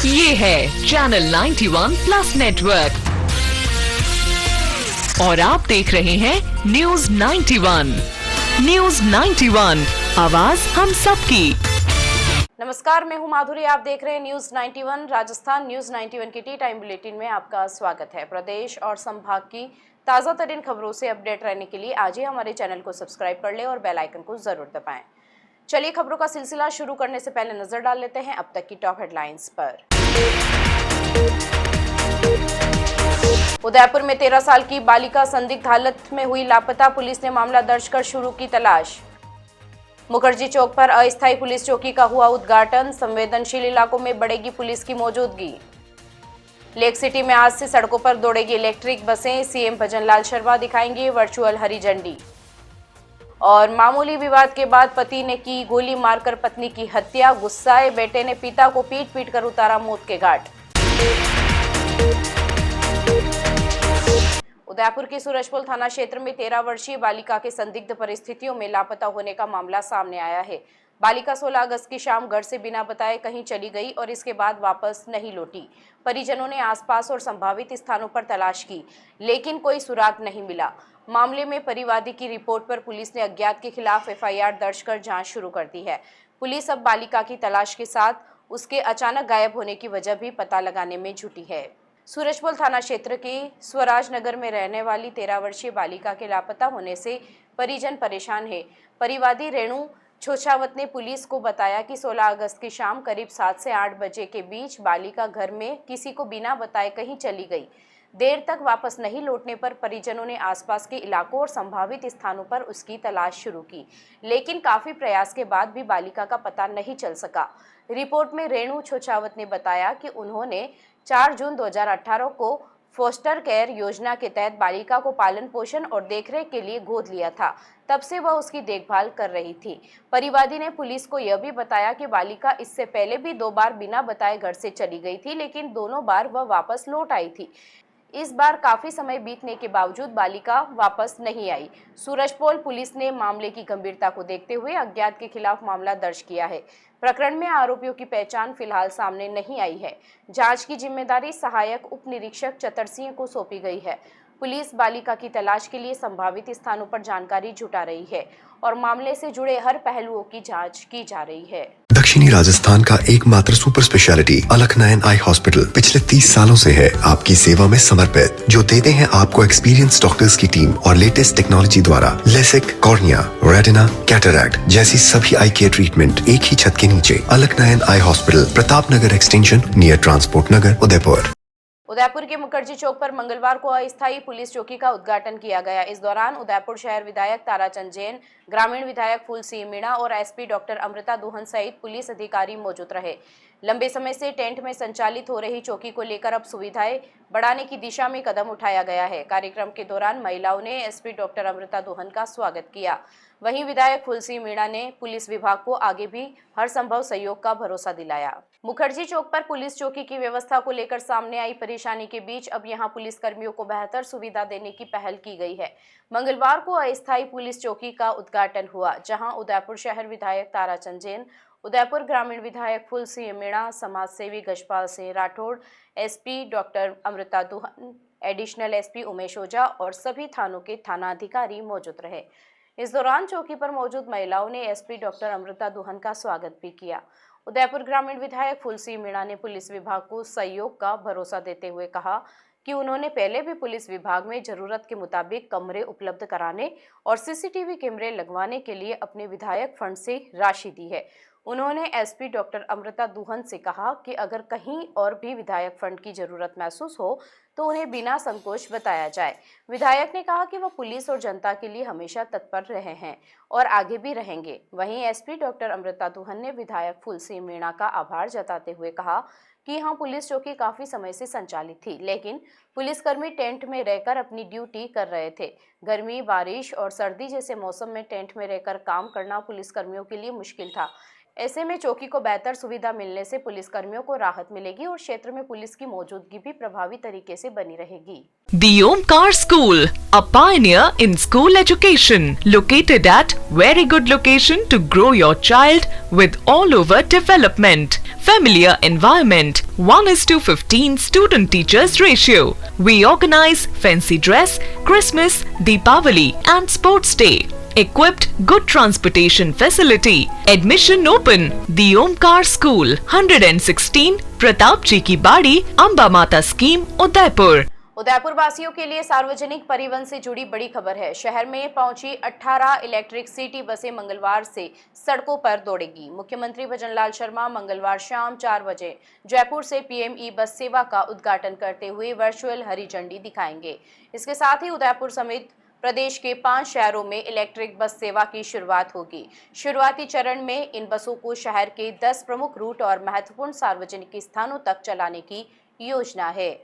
ये है channel 91 plus network और आप देख रहे हैं न्यूज 91। न्यूज 91, आवाज हम सबकी। नमस्कार, मैं हूं माधुरी। आप देख रहे हैं न्यूज 91 राजस्थान। न्यूज 91 के टी टाइम बुलेटिन में आपका स्वागत है। प्रदेश और संभाग की ताज़ा तरीन खबरों से अपडेट रहने के लिए आज ही हमारे चैनल को सब्सक्राइब कर लें और बेल आइकन को जरूर दबाएं। चलिए खबरों का सिलसिला शुरू करने से पहले नजर डाल लेते हैं अब तक की टॉप हेडलाइंस पर। उदयपुर में 13 साल की बालिका संदिग्ध हालत में हुई लापता, पुलिस ने मामला दर्ज कर शुरू की तलाश। मुखर्जी चौक पर अस्थायी पुलिस चौकी का हुआ उद्घाटन, संवेदनशील इलाकों में बढ़ेगी पुलिस की मौजूदगी। लेक सिटी में आज से सड़कों पर दौड़ेगी इलेक्ट्रिक बसें, सीएम भजनलाल शर्मा दिखाएंगे वर्चुअल हरी झंडी। और मामूली विवाद के बाद पति ने की गोली मारकर पत्नी की हत्या, गुस्साए बेटे ने पिता को पीट पीट कर उतारा मौत के घाट। उदयपुर के सूरजपुर थाना क्षेत्र में 13 वर्षीय बालिका के संदिग्ध परिस्थितियों में लापता होने का मामला सामने आया है। बालिका 16 अगस्त की शाम घर से बिना बताए कहीं चली गई और इसके बाद वापस नहीं लौटी। परिजनों ने आसपास और संभावित स्थानों पर तलाश की, लेकिन कोई सुराग नहीं मिला। मामले में परिवादी की रिपोर्ट पर पुलिस ने अज्ञात के खिलाफ एफआईआर दर्ज कर जांच शुरू कर दी है। पुलिस अब बालिका की तलाश के साथ उसके अचानक गायब होने की वजह भी पता लगाने में जुटी है। सूरजपुर थाना क्षेत्र के स्वराज नगर में रहने वाली 13 वर्षीय बालिका के लापता होने से परिजन परेशान है। परिवादी रेणु छोछावत ने पुलिस को बताया कि 16 अगस्त की शाम करीब 7 से 8 बजे के बीच बालिका घर में किसी को बिना बताए कहीं चली गई। देर तक वापस नहीं लौटने पर परिजनों ने आसपास के इलाकों और संभावित स्थानों पर उसकी तलाश शुरू की, लेकिन काफी प्रयास के बाद भी बालिका का पता नहीं चल सका। रिपोर्ट में रेणु छोछावत ने बताया कि उन्होंने 4 जून 2018 को फोस्टर केयर योजना के तहत बालिका को पालन पोषण और देखरेख के लिए गोद लिया था। तब से वह उसकी देखभाल कर रही थी। परिवादी ने पुलिस को यह भी बताया कि बालिका इससे पहले भी 2 बार बिना बताए घर से चली गई थी, लेकिन दोनों बार वह वापस लौट आई थी। इस बार काफी समय बीतने के बावजूद बालिका वापस नहीं आई। सूरजपोल पुलिस ने मामले की गंभीरता को देखते हुए अज्ञात के खिलाफ मामला दर्ज किया है। प्रकरण में आरोपियों की पहचान फिलहाल सामने नहीं आई है। जांच की जिम्मेदारी सहायक उप निरीक्षक चतर सिंह को सौंपी गई है। पुलिस बालिका की तलाश के लिए संभावित स्थानों पर जानकारी जुटा रही है और मामले से जुड़े हर पहलुओं की जांच की जा रही है। दक्षिणी राजस्थान का एकमात्र सुपर स्पेशलिटी अलकनयन आई हॉस्पिटल पिछले 30 सालों से है आपकी सेवा में समर्पित, जो देते हैं आपको एक्सपीरियंस डॉक्टर्स की टीम और लेटेस्ट टेक्नोलॉजी द्वारा लेसिक, कॉर्निया, रेटिना, कैटरैक्ट जैसी सभी आई केयर ट्रीटमेंट एक ही छत के नीचे। अलकनयन eye hospital, Pratap Nagar extension, near transport नगर, उदयपुर। उदयपुर के मुखर्जी चौक पर मंगलवार को अस्थायी पुलिस चौकी का उद्घाटन किया गया। इस दौरान उदयपुर शहर विधायक ताराचंद जैन, ग्रामीण विधायक फूल सिंह मीणा और एसपी डॉक्टर अमृता दुहन सहित पुलिस अधिकारी मौजूद रहे। लंबे समय से टेंट में संचालित हो रही चौकी को लेकर अब सुविधाएं बढ़ाने की दिशा में कदम उठाया गया है। कार्यक्रम के दौरान महिलाओं ने एसपी डॉक्टर अमृता दुहन का स्वागत किया। वहीं विधायक फूल सिंह मीणा ने पुलिस विभाग को आगे भी हर संभव सहयोग का भरोसा दिलाया। मुखर्जी चौक पर पुलिस चौकी की व्यवस्था को लेकर सामने आई परेशानी के बीच अब यहां पुलिस कर्मियों को बेहतर सुविधा देने की पहल की गई है। मंगलवार को अस्थायी पुलिस चौकी का उद्घाटन हुआ, जहां उदयपुर शहर विधायक ताराचंद जैन, उदयपुर ग्रामीण विधायक फूल सिंह मीणा, समाज सेवी Gajpal Singh Rathore, SP doctor Amrita Duhan, additional SP Umesh Ojha और सभी थानों के थानाधिकारी मौजूद रहे। इस दौरान चौकी पर मौजूद महिलाओं ने एसपी डॉक्टर अमृता दुहन का स्वागत भी किया। उदयपुर ग्रामीण विधायक फूल सिंह मीणा ने पुलिस विभाग को सहयोग का भरोसा देते हुए कहा कि उन्होंने पहले भी पुलिस विभाग में जरूरत के मुताबिक कमरे उपलब्ध कराने और सीसीटीवी कैमरे लगवाने के लिए अपने विधायक फंड से राशि दी है। उन्होंने एसपी डॉक्टर अमृता दुहन से कहा कि अगर कहीं और भी विधायक फंड की जरूरत महसूस हो तो उन्हें बिना संकोच बताया जाए। विधायक ने कहा कि वह पुलिस और जनता के लिए हमेशा तत्पर रहे हैं और आगे भी रहेंगे। वहीं एसपी डॉक्टर अमृता दुहन ने विधायक फूल सिंह मीणा का आभार जताते हुए कहा कि यहाँ पुलिस चौकी काफी समय से संचालित थी, लेकिन पुलिसकर्मी टेंट में रहकर अपनी ड्यूटी कर रहे थे। गर्मी, बारिश और सर्दी जैसे मौसम में टेंट में रहकर काम करना पुलिसकर्मियों के लिए मुश्किल था। ऐसे में चौकी को बेहतर सुविधा मिलने से पुलिसकर्मियों को राहत मिलेगी और क्षेत्र में पुलिस की मौजूदगी भी प्रभावी तरीके से बनी रहेगी। The Omkar School, a pioneer in school education, located at very good location to grow your child with all over development. familiar environment, 1:15 student-teachers ratio. We organize fancy dress, Christmas, Deepavali and Sports Day. Equipped good transportation facility. Admission open. The Omkar School, 116 Pratap जी की बाड़ी, अंबा माता scheme, Udaipur. Udaipur वासियों के लिए सार्वजनिक परिवहन से जुड़ी बड़ी खबर है। शहर में पहुंची 18 इलेक्ट्रिक सिटी बसें मंगलवार से सड़कों पर दौड़ेगी। मुख्यमंत्री भजनलाल शर्मा मंगलवार शाम 4 बजे जयपुर से पीएमई बस सेवा का उद्घाटन करते हुए वर्चुअल हरी झंडी दिखाएंगे। इसके साथ ही उदयपुर समेत प्रदेश के 5 शहरों में इलेक्ट्रिक बस सेवा की शुरुआत होगी। शुरुआती चरण में इन बसों को शहर के 10 प्रमुख रूट और महत्वपूर्ण सार्वजनिक स्थानों तक चलाने की योजना है।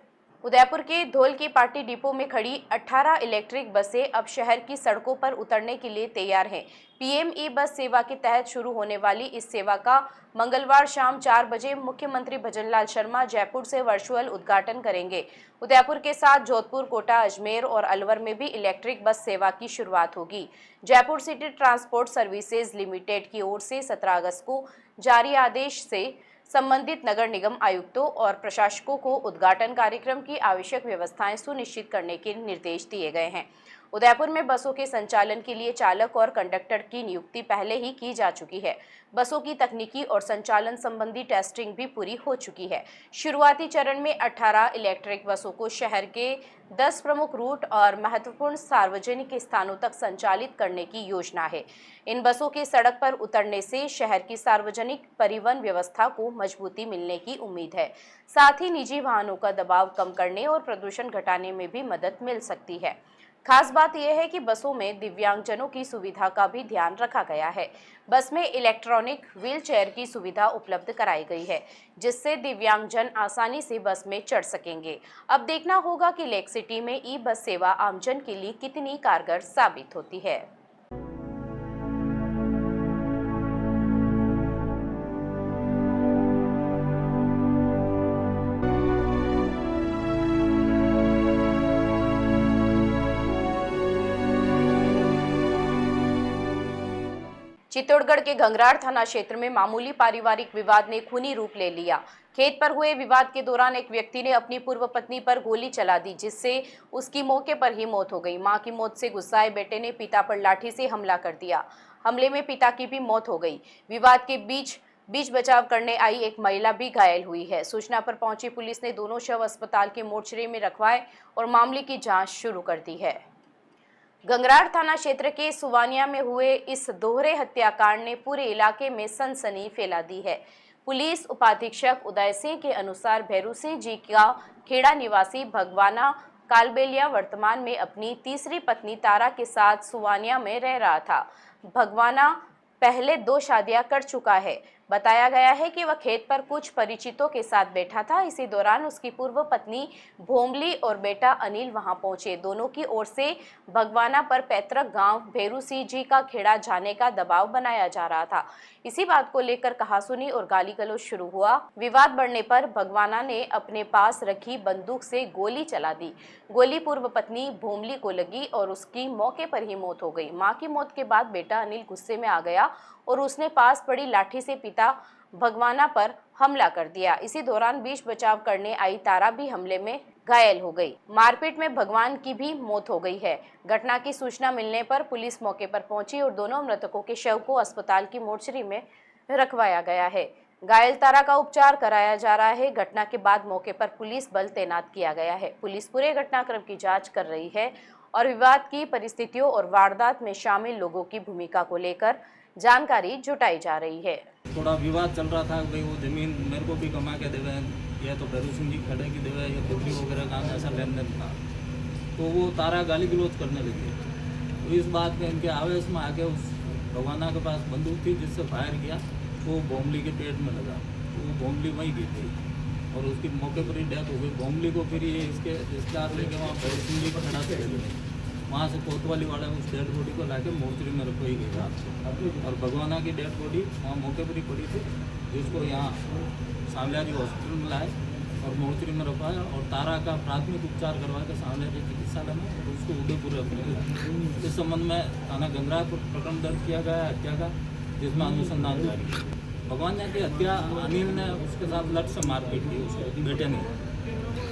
उदयपुर के धौल की पार्टी डिपो में खड़ी 18 इलेक्ट्रिक बसें अब शहर की सड़कों पर उतरने के लिए तैयार हैं। पीएमई बस सेवा के तहत शुरू होने वाली इस सेवा का मंगलवार शाम 4 बजे मुख्यमंत्री भजनलाल शर्मा जयपुर से वर्चुअल उद्घाटन करेंगे। उदयपुर के साथ जोधपुर, कोटा, अजमेर और अलवर में भी इलेक्ट्रिक बस सेवा की शुरुआत होगी। Jaipur city transport services limited की ओर से 17 अगस्त को जारी आदेश से संबंधित नगर निगम आयुक्तों और प्रशासकों को उद्घाटन कार्यक्रम की आवश्यक व्यवस्थाएं सुनिश्चित करने के निर्देश दिए गए हैं। उदयपुर में बसों के संचालन के लिए चालक और कंडक्टर की नियुक्ति पहले ही की जा चुकी है। बसों की तकनीकी और संचालन संबंधी टेस्टिंग भी पूरी हो चुकी है। शुरुआती चरण में 18 इलेक्ट्रिक बसों को शहर के 10 प्रमुख रूट और महत्वपूर्ण सार्वजनिक स्थानों तक संचालित करने की योजना है। इन बसों के सड़क पर उतरने से शहर की सार्वजनिक परिवहन व्यवस्था को मजबूती मिलने की उम्मीद है। साथ ही निजी वाहनों का दबाव कम करने और प्रदूषण घटाने में भी मदद मिल सकती है। खास बात यह है कि बसों में दिव्यांगजनों की सुविधा का भी ध्यान रखा गया है। बस में इलेक्ट्रॉनिक व्हीलचेयर की सुविधा उपलब्ध कराई गई है, जिससे दिव्यांगजन आसानी से बस में चढ़ सकेंगे। अब देखना होगा कि लेक सिटी में ई बस सेवा आमजन के लिए कितनी कारगर साबित होती है। चित्तौड़गढ़ के घंगराड़ थाना क्षेत्र में मामूली पारिवारिक विवाद ने खूनी रूप ले लिया। खेत पर हुए विवाद के दौरान एक व्यक्ति ने अपनी पूर्व पत्नी पर गोली चला दी, जिससे उसकी मौके पर ही मौत हो गई। मां की मौत से गुस्साए बेटे ने पिता पर लाठी से हमला कर दिया। हमले में पिता की भी मौत हो गई। विवाद के बीच बचाव करने आई एक महिला भी घायल हुई है। सूचना पर पहुंची पुलिस ने दोनों शव अस्पताल के मोर्चरी में रखवाए और मामले की जाँच शुरू कर दी है। घंगराड़ थाना क्षेत्र के सुवानिया में हुए इस दोहरे हत्याकांड ने पूरे इलाके में सनसनी फैला दी है। पुलिस उपाधीक्षक उदय सिंह के अनुसार भैरू सिंह जी का खेड़ा निवासी भगवाना कालबेलिया वर्तमान में अपनी तीसरी पत्नी तारा के साथ सुवानिया में रह रहा था। भगवाना पहले 2 शादियां कर चुका है। बताया गया है कि वह खेत पर कुछ परिचितों के साथ बैठा था। इसी दौरान उसकी पूर्व पत्नी भोमली और बेटा अनिल वहां पहुंचे। दोनों की ओर से भगवाना पर पैतृक गांव भैरू सिंह जी का खेड़ा जाने का दबाव बनाया जा रहा था। इसी बात को लेकर कहासुनी और गाली गलौज शुरू हुआ। विवाद बढ़ने पर भगवाना ने अपने पास रखी बंदूक से गोली चला दी। गोली पूर्व पत्नी भोमली को लगी और उसकी मौके पर ही मौत हो गई। मां की मौत के बाद बेटा अनिल गुस्से में आ गया और उसने पास पड़ी लाठी से पिता भगवाना पर हमला कर दिया। इसी दौरान बीच बचाव करने आई तारा भी हमले में घायल हो गई। मारपीट में भगवान की भी मौत हो गई है। घटना की सूचना मिलने पर पुलिस मौके पर पहुंची और दोनों मृतकों के शव को अस्पताल की मोर्चरी में रखवाया गया है। घायल तारा का उपचार कराया जा रहा है। घटना के बाद मौके पर पुलिस बल तैनात किया गया है। पुलिस पूरे घटनाक्रम की जांच कर रही है और विवाद की परिस्थितियों और वारदात में शामिल लोगों की भूमिका को लेकर जानकारी जुटाई जा रही है। थोड़ा विवाद चल रहा था, भाई वो जमीन मेरे को भी कमा के देवे, या तो भैरू सिंह जी खड़े की देवे, या बिजली वगैरह काम ऐसा लेन देन था। तो वो तारा गाली गलौज करने लगी। तो इस बात में इनके आवेश में आके उस भगवाना के पास बंदूक थी, जिससे फायर किया। वो भोमली के पेट में लगा। वो भोमली वहीं गिर गई और उसकी मौके पर ही डेथ हो गई। भोमली को फिर ये इसके रिश्तेदार लेके वहाँ भैरू सिंह जी को खड़ा से वहाँ से कोतवाली वाला उस डेड बॉडी को लाके मोर्चरी में रखवाई गई रात। और भगवाना की डेड बॉडी वहाँ मौके पर ही पड़ी थी, जिसको यहाँ सांवलियाजी हॉस्पिटल में लाए और मोर्चरी में रखवाया। और तारा का प्राथमिक उपचार करवा के सांवलियाजी चिकित्सालय में और उसको उदयपुर रख। इस संबंध में थाना घंगराड़ पर प्रकरण दर्ज किया गया है हत्या का, जिसमें अनुसंधान जारी है। भगवान ने की हत्या अनिल ने उसके साथ लट से मारपीट की उसके बेटे ने।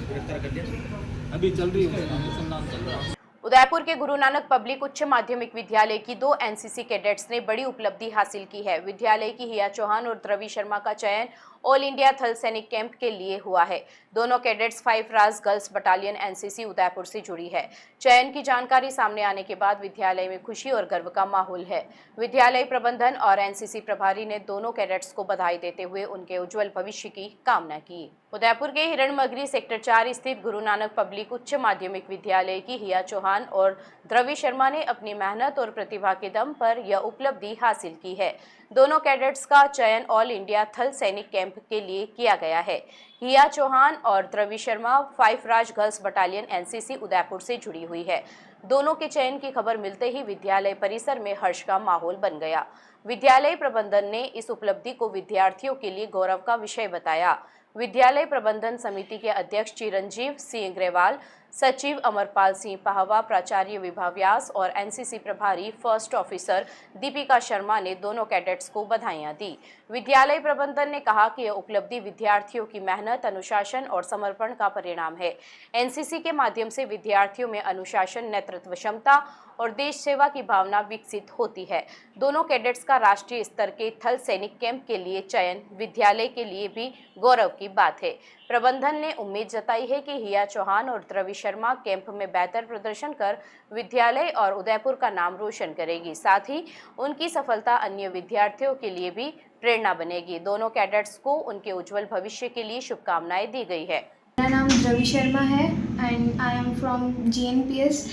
गिरफ्तार कर लिया, अभी चल रही है अनुसंधान चल रहा है। उदयपुर के गुरु नानक पब्लिक उच्च माध्यमिक विद्यालय की 2 एनसीसी कैडेट्स ने बड़ी उपलब्धि हासिल की है। विद्यालय की हिया चौहान और द्रवी शर्मा का चयन ऑल इंडिया थल सैनिक कैंप के लिए हुआ है। दोनों कैडेट्स 5 राज गर्ल्स बटालियन एनसीसी उदयपुर से जुड़ी है। चयन की जानकारी सामने आने के बाद विद्यालय में खुशी और गर्व का माहौल है। विद्यालय प्रबंधन और एनसीसी प्रभारी ने दोनों कैडेट्स को बधाई देते हुए उनके उज्जवल भविष्य की कामना की। उदयपुर के हिरणमगरी सेक्टर 4 स्थित गुरु नानक पब्लिक उच्च माध्यमिक विद्यालय की हिया चौहान और द्रवी शर्मा ने अपनी मेहनत और प्रतिभा के दम पर यह उपलब्धि हासिल की है। दोनों कैडेट्स का चयन ऑल इंडिया थल सैनिक कैंप के लिए किया गया है। हिया चौहान और द्रवी शर्मा 5 राज गर्ल्स बटालियन एनसीसी उदयपुर से जुड़ी हुई है। दोनों के चयन की खबर मिलते ही विद्यालय परिसर में हर्ष का माहौल बन गया। विद्यालय प्रबंधन ने इस उपलब्धि को विद्यार्थियों के लिए गौरव का विषय बताया। विद्यालय प्रबंधन समिति के अध्यक्ष चिरंजीव सिंह ग्रेवाल, सचिव अमरपाल सिंह पाहवा, प्राचार्य विभा व्यास और एनसीसी प्रभारी फर्स्ट ऑफिसर दीपिका शर्मा ने दोनों कैडेट्स को बधाइयां दी। विद्यालय प्रबंधन ने कहा कि यह उपलब्धि विद्यार्थियों की मेहनत, अनुशासन और समर्पण का परिणाम है। एनसीसी के माध्यम से विद्यार्थियों में अनुशासन, नेतृत्व क्षमता और देश सेवा की भावना विकसित होती है। दोनों कैडेट्स का राष्ट्रीय स्तर के थल सैनिक कैंप के लिए चयन विद्यालय के लिए भी गौरव की बात है। प्रबंधन ने उम्मीद जताई है कि हिया चौहान और द्रवी शर्मा कैंप में बेहतर प्रदर्शन कर विद्यालय और उदयपुर का नाम रोशन करेगी। साथ ही उनकी सफलता अन्य विद्यार्थियों के लिए भी प्रेरणा बनेगी। दोनों कैडेट्स को उनके उज्जवल भविष्य के लिए शुभकामनाएं दी गई है। मेरा नाम द्रवी शर्मा है and I am from GNPS।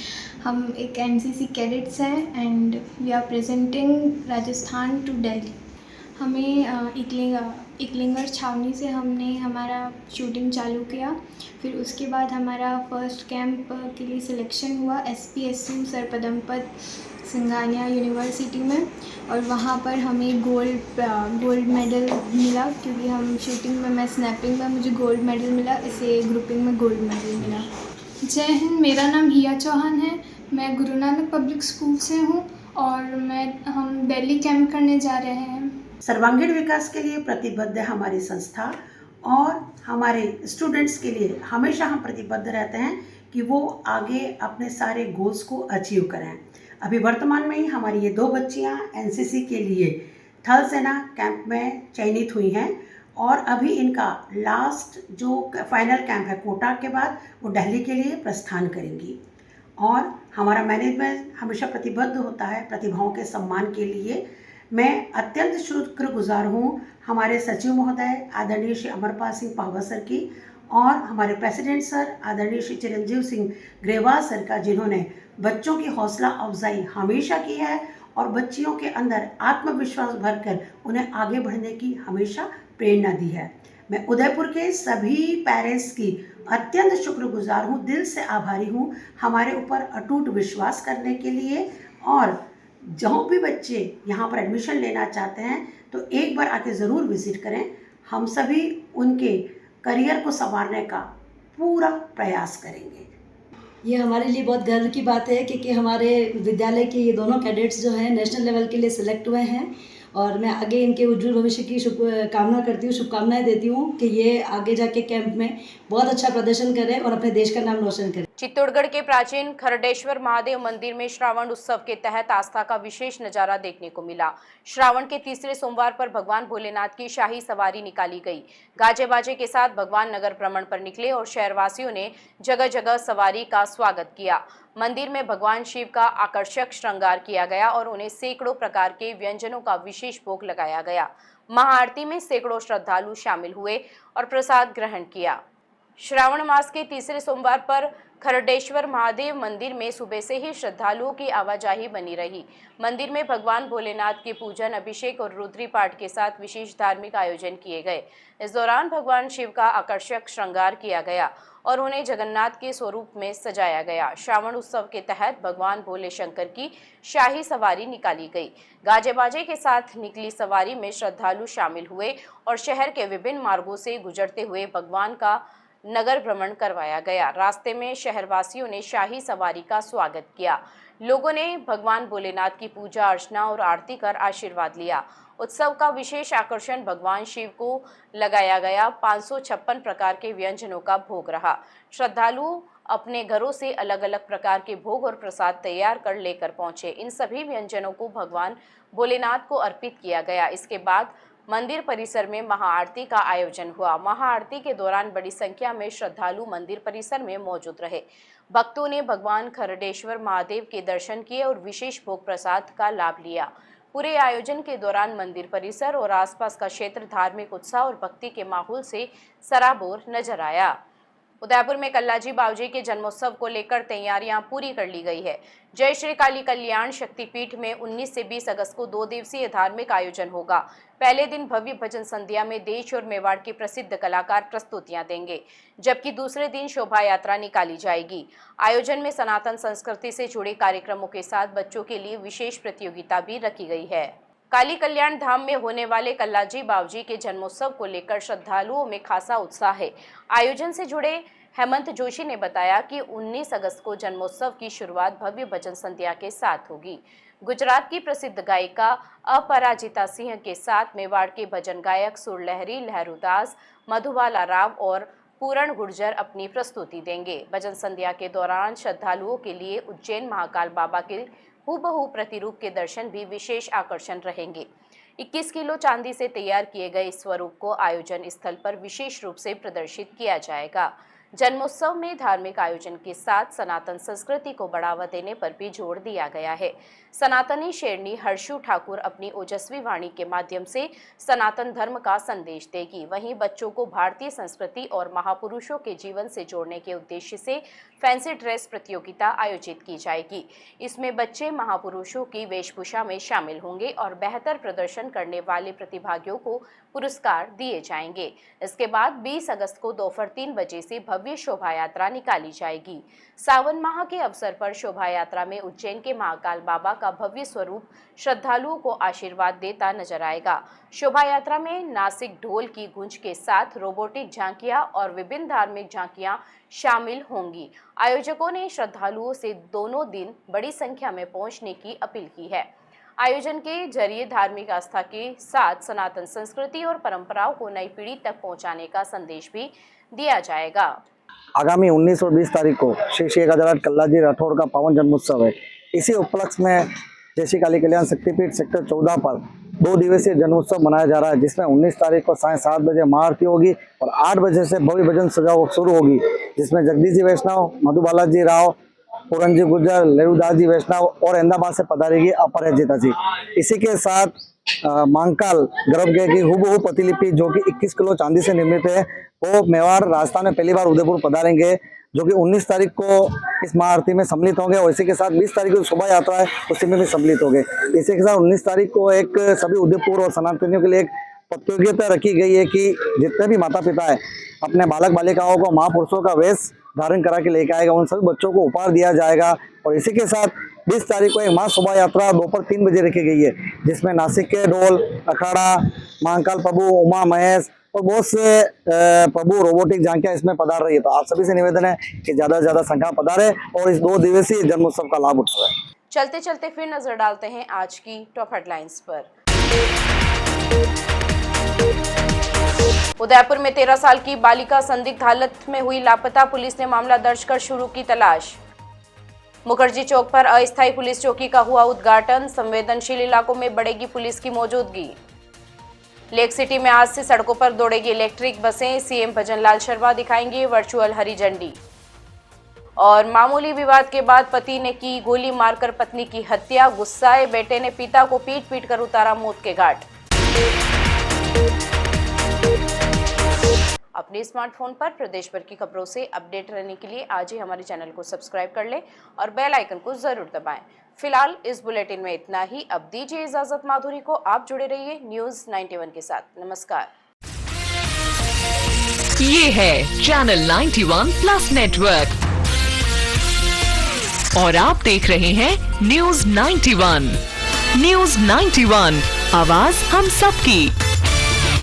हम एक एनसीसी कैडेट्स हैं and we are presenting Rajasthan to Delhi. हमें इकलिंगर छावनी से हमने हमारा शूटिंग चालू किया। फिर उसके बाद हमारा फर्स्ट कैंप के लिए सिलेक्शन हुआ SPSU sir Padampat Singhania university में और वहाँ पर हमें गोल्ड मेडल मिला क्योंकि हम शूटिंग में, मैं स्नैपिंग में मुझे गोल्ड मेडल मिला, इसे ग्रुपिंग में गोल्ड मेडल मिला। जय हिंद, मेरा नाम हिया चौहान है। मैं गुरु नानक पब्लिक स्कूल से हूँ और हम दिल्ली कैंप करने जा रहे हैं। सर्वांगीण विकास के लिए प्रतिबद्ध है हमारी संस्था और हमारे स्टूडेंट्स के लिए हमेशा हम प्रतिबद्ध रहते हैं कि वो आगे अपने सारे गोल्स को अचीव करें। अभी वर्तमान में ही हमारी ये 2 बच्चियाँ एनसीसी के लिए थल सेना कैंप में चयनित हुई हैं और अभी इनका लास्ट जो फाइनल कैंप है कोटा के बाद वो दिल्ली के लिए प्रस्थान करेंगी। और हमारा मैनेजमेंट हमेशा प्रतिबद्ध होता है प्रतिभाओं के सम्मान के लिए। मैं अत्यंत शुक्रगुजार हूँ हमारे सचिव महोदय आदरणीय श्री अमरपाल सिंह पाहवा सर की और हमारे प्रेसिडेंट सर आदरणीय श्री चिरंजीव सिंह ग्रेवाल सर का, जिन्होंने बच्चों की हौसला अफजाई हमेशा की है और बच्चियों के अंदर आत्मविश्वास भरकर उन्हें आगे बढ़ने की हमेशा प्रेरणा दी है। मैं उदयपुर के सभी पेरेंट्स की अत्यंत शुक्रगुजार हूँ, दिल से आभारी हूँ हमारे ऊपर अटूट विश्वास करने के लिए। और जहाँ भी बच्चे यहाँ पर एडमिशन लेना चाहते हैं तो एक बार आके ज़रूर विज़िट करें। हम सभी उनके करियर को संवारने का पूरा प्रयास करेंगे। ये हमारे लिए बहुत गर्व की बात है क्योंकि हमारे विद्यालय के ये दोनों कैडेट्स जो हैं नेशनल लेवल के लिए सिलेक्ट हुए हैं और मैं आगे इनके उज्जवल भविष्य की कामना करती हूँ, शुभकामनाएं देती हूँ कि ये आगे जाके कैंप में बहुत अच्छा प्रदर्शन करें और अपने देश का नाम रोशन करें। चित्तौड़गढ़ के प्राचीन खरडेश्वर महादेव मंदिर में श्रावण उत्सव के तहत आस्था का विशेष नजारा देखने को मिला। श्रावण के तीसरे सोमवार पर भगवान भोलेनाथ की शाही सवारी निकाली गई। गाजे बाजे के साथ भगवान नगर भ्रमण पर निकले और शहरवासियों ने जगह जगह सवारी का स्वागत किया। मंदिर में भगवान शिव का आकर्षक श्रृंगार किया गया और उन्हें सैकड़ों प्रकार के व्यंजनों का विशेष भोग लगाया गया। महाआरती में सैकड़ों श्रद्धालु शामिल हुए और प्रसाद ग्रहण किया। श्रावण मास के तीसरे सोमवार पर खरडेश्वर महादेव मंदिर में सुबह से ही श्रद्धालुओं की आवाजाही बनी रही। मंदिर में भगवान भोलेनाथ के पूजन, अभिषेक और रुद्री पाठ के साथ विशेष धार्मिक आयोजन किए गए। इस दौरान भगवान शिव का आकर्षक श्रृंगार किया गया और उन्हें जगन्नाथ के स्वरूप में सजाया गया। श्रावण उत्सव के तहत भगवान भोले शंकर की शाही सवारी निकाली गई। गाजे बाजे के साथ निकली सवारी में श्रद्धालु शामिल हुए और शहर के विभिन्न मार्गों से गुजरते हुए भगवान का नगर भ्रमण करवाया गया। रास्ते में शहरवासियों ने शाही सवारी का स्वागत किया। लोगों ने भगवान भोलेनाथ की पूजा अर्चना और आरती कर आशीर्वाद लिया। उत्सव का विशेष आकर्षण भगवान शिव को लगाया गया 556 प्रकार के व्यंजनों का भोग रहा। श्रद्धालु अपने घरों से अलग अलग प्रकार के भोग और प्रसाद तैयार कर लेकर पहुंचे। इन सभी व्यंजनों को भगवान भोलेनाथ को अर्पित किया गया। इसके बाद मंदिर परिसर में महाआरती का आयोजन हुआ। महाआरती के दौरान बड़ी संख्या में श्रद्धालु मंदिर परिसर में मौजूद रहे। भक्तों ने भगवान खरडेश्वर महादेव के दर्शन किए और विशेष भोग प्रसाद का लाभ लिया। पूरे आयोजन के दौरान मंदिर परिसर और आसपास का क्षेत्र धार्मिक उत्साह और भक्ति के माहौल से सराबोर नजर आया। उदयपुर में कल्लाजी बावजी के जन्मोत्सव को लेकर तैयारियां पूरी कर ली गई है। जय श्री काली कल्याण शक्तिपीठ में 19 से 20 अगस्त को 2 दिवसीय धार्मिक आयोजन होगा। पहले दिन भव्य भजन संध्या में देश और मेवाड़ के प्रसिद्ध कलाकार प्रस्तुतियां देंगे, जबकि दूसरे दिन शोभा यात्रा निकाली जाएगी। आयोजन में सनातन संस्कृति से जुड़े कार्यक्रमों के साथ बच्चों के लिए विशेष प्रतियोगिता भी रखी गई है। काली कल्याण धाम में होने वाले कल्लाजी बावजी के जन्मोत्सव को लेकर श्रद्धालुओं में खासा उत्साह है। आयोजन से जुड़े हेमंत जोशी ने बताया कि 19 अगस्त को जन्मोत्सव की शुरुआत भव्य भजन संध्या के साथ होगी। गुजरात की प्रसिद्ध गायिका अपराजिता सिंह के साथ मेवाड़ के भजन गायक सुरलहरी लहरूदास, मधुबाला राव और पूरण गुर्जर अपनी प्रस्तुति देंगे। भजन संध्या के दौरान श्रद्धालुओं के लिए उज्जैन महाकाल बाबा के हूबहू प्रतिरूप के दर्शन भी विशेष आकर्षण रहेंगे। 21 किलो चांदी से तैयार किए गए इस स्वरूप को आयोजन स्थल पर विशेष रूप से प्रदर्शित किया जाएगा। जन्मोत्सव में धार्मिक आयोजन के साथ सनातन संस्कृति को बढ़ावा देने पर भी जोर दिया गया है। सनातनी शेरनी हर्षु ठाकुर अपनी ओजस्वी वाणी के माध्यम से सनातन धर्म का संदेश देगी। वहीं बच्चों को भारतीय संस्कृति और महापुरुषों के जीवन से जोड़ने के उद्देश्य से फैंसी ड्रेस प्रतियोगिता आयोजित की जाएगी। इसमें बच्चे महापुरुषों की वेशभूषा में शामिल होंगे और बेहतर प्रदर्शन करने वाले प्रतिभागियों को पुरस्कार दिए जाएंगे। इसके बाद 20 अगस्त को दोपहर 3 बजे से भव्य शोभा यात्रा निकाली जाएगी। सावन माह के अवसर पर शोभा यात्रा में उज्जैन के महाकाल बाबा का भव्य स्वरूप श्रद्धालुओं को आशीर्वाद देता नजर आएगा। शोभा यात्रा में नासिक ढोल की गूंज के साथ रोबोटिक झांकियां और विभिन्न धार्मिक झांकियां शामिल होंगी। आयोजकों ने श्रद्धालुओं से दोनों दिन बड़ी संख्या में पहुंचने की अपील की है। आयोजन के जरिए धार्मिक आस्था के साथ सनातन संस्कृति और परंपराओं को नई पीढ़ी तक पहुंचाने का संदेश भी दिया जाएगा। आगामी 19 और 20 तारीख को श्री श्री गजराज कल्लाजी राठौर का पावन जन्मोत्सव है। इसी उपलक्ष्य में जय श्री काली कल्याण शक्तिपीठ सेक्टर 14 पर 2 दिवसीय जन्मोत्सव मनाया जा रहा है, जिसमें 19 तारीख को सायं 7 बजे महाआरती होगी और 8 बजे से भव्य भजन सजाओ शुरू होगी, जिसमें जगदीश जी वैष्णव, मधुबाला जी राव, पूरण जी गुर्जर, लहरूदास जी वैष्णव और अहमदाबाद से पधारेगी अपराजिता जी। इसी के साथ महाकाल गर्भगृह की हूबहू प्रतिलिपि जो कि 21 किलो चांदी से निर्मित है, वो मेवाड़ राजस्थान में पहली बार उदयपुर पधारेंगे, जो कि 19 तारीख को इस महाआरती में सम्मिलित होंगे और इसी के साथ 20 तारीख को शोभा यात्रा है उसी में भी सम्मिलित होंगे। इसी के साथ 19 तारीख को एक सभी उदयपुर और सनातनियों के लिए एक प्रतियोगिता रखी गई है कि जितने भी माता पिता है अपने बालक बालिकाओं को महापुरुषों का वेश धारण करा के लेकर आएगा, उन सभी बच्चों को उपहार दिया जाएगा। और इसी के साथ 20 तारीख को एक महा शोभा यात्रा दोपहर 3 बजे रखी गई है, जिसमें नासिक के ढोल, अखाड़ा, महाकाल प्रभु, उमा महेश और बहुत से प्रभु रोबोटिक झांकियां इसमें पधार रही है। तो आप सभी से निवेदन है कि ज्यादा से ज्यादा संख्या पधारे और इस 2 दिवसीय जन्मोत्सव का लाभ उठाएं। चलते चलते फिर नजर डालते हैं आज की टॉप हेडलाइंस पर। उदयपुर में 13 साल की बालिका संदिग्ध हालत में हुई लापता, पुलिस ने मामला दर्ज कर शुरू की तलाश। मुखर्जी चौक पर अस्थायी पुलिस चौकी का हुआ उद्घाटन, संवेदनशील इलाकों में बढ़ेगी पुलिस की मौजूदगी। लेक सिटी में आज से सड़कों पर दौड़ेगी इलेक्ट्रिक बसें, सीएम भजनलाल शर्मा दिखाएंगे वर्चुअल हरी झंडी। और मामूली विवाद के बाद पति ने की गोली मारकर पत्नी की हत्या, गुस्साए बेटे ने पिता को पीट कर उतारा मौत के घाट। अपने स्मार्टफोन पर प्रदेश भर की खबरों से अपडेट रहने के लिए आज ही हमारे चैनल को सब्सक्राइब कर लें और बेल आइकन को जरूर दबाएं। फिलहाल इस बुलेटिन में इतना ही। अब दीजिए इजाजत माधुरी को। आप जुड़े रहिए न्यूज़ 91 के साथ। नमस्कार। ये है चैनल 91 प्लस नेटवर्क और आप देख रहे हैं न्यूज़ 91। न्यूज़ 91, आवाज हम सबकी।